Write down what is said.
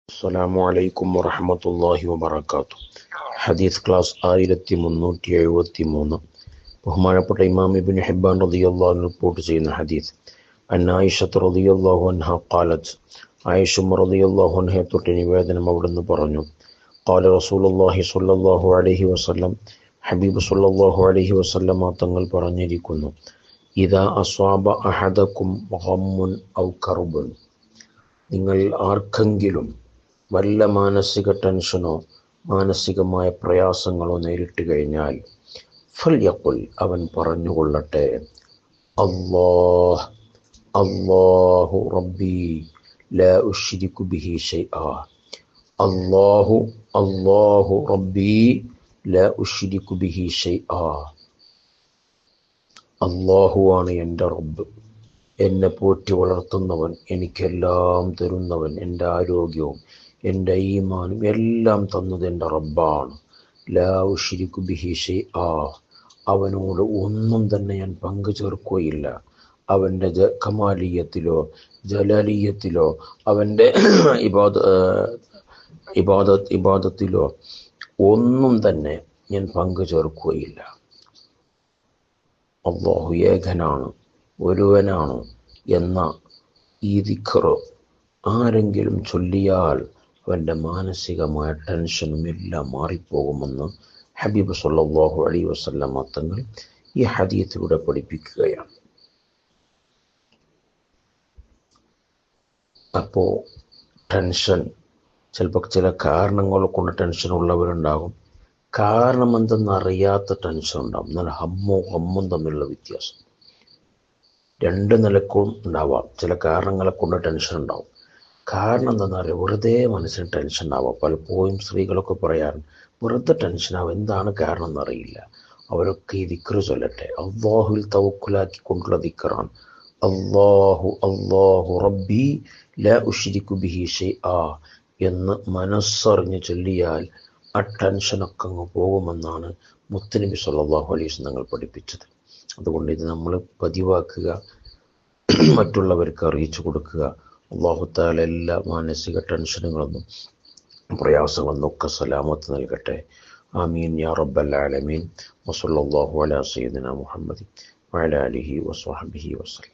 അസ്സലാമു അലൈക്കും വറഹ്മത്തുള്ളാഹി വബറകാതുഹു. ഹദീസ് ക്ലാസ് 1373. ബഹുമാനപ്പെട്ട ഇമാം ഇബ്നു ഹിബ്ബാൻ റളിയല്ലാഹു അൻഹു റിപ്പോർട്ട് ചെയ്യുന്ന ഹദീസ്. ആയിഷ റളിയല്ലാഹു അൻഹ ഖാലത്ത്, ആയിഷ റളിയല്ലാഹു അൻഹ തൊട്ട് നിവേദനം അവിടുന്ന് പറഞ്ഞു, ഖാല റസൂലുള്ളാഹി സ്വല്ലല്ലാഹു അലൈഹി വസല്ലം, ഹബീബ് സ്വല്ലല്ലാഹു അലൈഹി വസല്ലം തങ്ങൾ പറഞ്ഞിരിക്കുന്നു, ഇദാ അസ്വാബ അഹദകും ഗമ്മുൻ ഔ കർബുൻ, നിങ്ങൾ ആർക്കെങ്കിലും വല്ല മാനസിക ടെൻഷനോ മാനസികമായ പ്രയാസങ്ങളോ നേരിട്ട് കഴിഞ്ഞാൽ, ഫൽയഖുൽ, അവൻ പറഞ്ഞുകൊള്ളട്ടെ, അല്ലാഹ് അല്ലാഹു റബ്ബി ലാ ഉശ്രികു ബിഹി ഷൈആ, അല്ലാഹു അല്ലാഹു റബ്ബി ലാ ഉശ്രികു ബിഹി ഷൈആ. അല്ലാഹുവാണ് എൻ്റെ റബ്ബ്, എന്നെ പോറ്റി വളർത്തുന്നവൻ, എനിക്കെല്ലാം തരുന്നവൻ, എൻ്റെ ആരോഗ്യവും എൻ്റെ ഈമാനും എല്ലാം തന്നത് എൻ്റെ റബ്ബാണ്. ലാ ഉശ്രികു ബിഹി ഷൈആ, അവനോട് ഒന്നും തന്നെ ഞാൻ പങ്കു ചേർക്കുകയില്ല. അവൻ്റെ കമാലിയത്തിലോ ജലാലിയത്തിലോ അവൻ്റെ ഇബാദത്തിലോ ഒന്നും തന്നെ ഞാൻ പങ്കു ചേർക്കുകയില്ല. അല്ലാഹു ഏകനാണ്, ഒരുവനാണ് എന്ന ഈ ദിക്ർ ആരെങ്കിലും ചൊല്ലിയാൽ അവൻ്റെ മാനസികമായ ടെൻഷനും എല്ലാം മാറിപ്പോകുമെന്ന് ഹബീബ് സ്വല്ലല്ലാഹു അലൈഹി വസല്ലം തങ്ങൾ ഈ ഹദീസിലൂടെ പഠിപ്പിക്കുകയാണ്. അപ്പോൾ ടെൻഷൻ ചിലപ്പോൾ ചില കാരണങ്ങൾ കൊണ്ട് ടെൻഷൻ ഉള്ളവരുണ്ടാകും, കാരണം എന്തെന്നറിയാത്ത ടെൻഷൻ ഉണ്ടാകും. എന്നാൽ ഹമ്മും തമ്മിലുള്ള വ്യത്യാസം രണ്ട് നിലക്കും ഉണ്ടാവാം. ചില കാരണങ്ങളെ കൊണ്ട് ടെൻഷൻ ഉണ്ടാവും. കാരണം എന്താണെന്ന് അറിയാം, വെറുതെ മനസ്സിന് ടെൻഷൻ ഉണ്ടാവാം. പലപ്പോഴും സ്ത്രീകളൊക്കെ പറയാറുണ്ട്, വെറുതെ ടെൻഷനാവും, എന്താണ് കാരണം എന്നറിയില്ല. അവരൊക്കെ ഈ ദിക്ർ ചൊല്ലട്ടെ. അല്ലാഹുവിൽ തവക്കുലാക്കി കൊണ്ടുള്ള ദിക്റാണ്. അല്ലാഹു അല്ലാഹു റബ്ബി ലാ ഉശ്രികു ബിഹി ഷൈആ എന്ന് മനസ്സറിഞ്ഞ് ചൊല്ലിയാൽ ആ ടെൻഷനൊക്കെ അങ്ങ് പോകുമെന്നാണ് മുത്തുനബി സ്വല്ലല്ലാഹു അലൈഹി വസല്ലം തങ്ങൾ പഠിപ്പിച്ചത്. അതുകൊണ്ട് ഇത് നമ്മൾ പതിവാക്കുക, മറ്റുള്ളവർക്ക് അറിയിച്ചു കൊടുക്കുക. അല്ലാഹു തആല എല്ലാ മാനസിക ടെൻഷനുകളൊന്നും പ്രയാസങ്ങളൊന്നും ഒക്കെ സലാമത്ത് നൽകട്ടെ. ആമീൻ യാ റബ്ബൽ ആലമീൻ. വസല്ലല്ലാഹു അലാ സയ്യിദിനാ മുഹമ്മദ് വഅലാ ആലിഹി വസ്വഹ്ബിഹി വസല്ലം.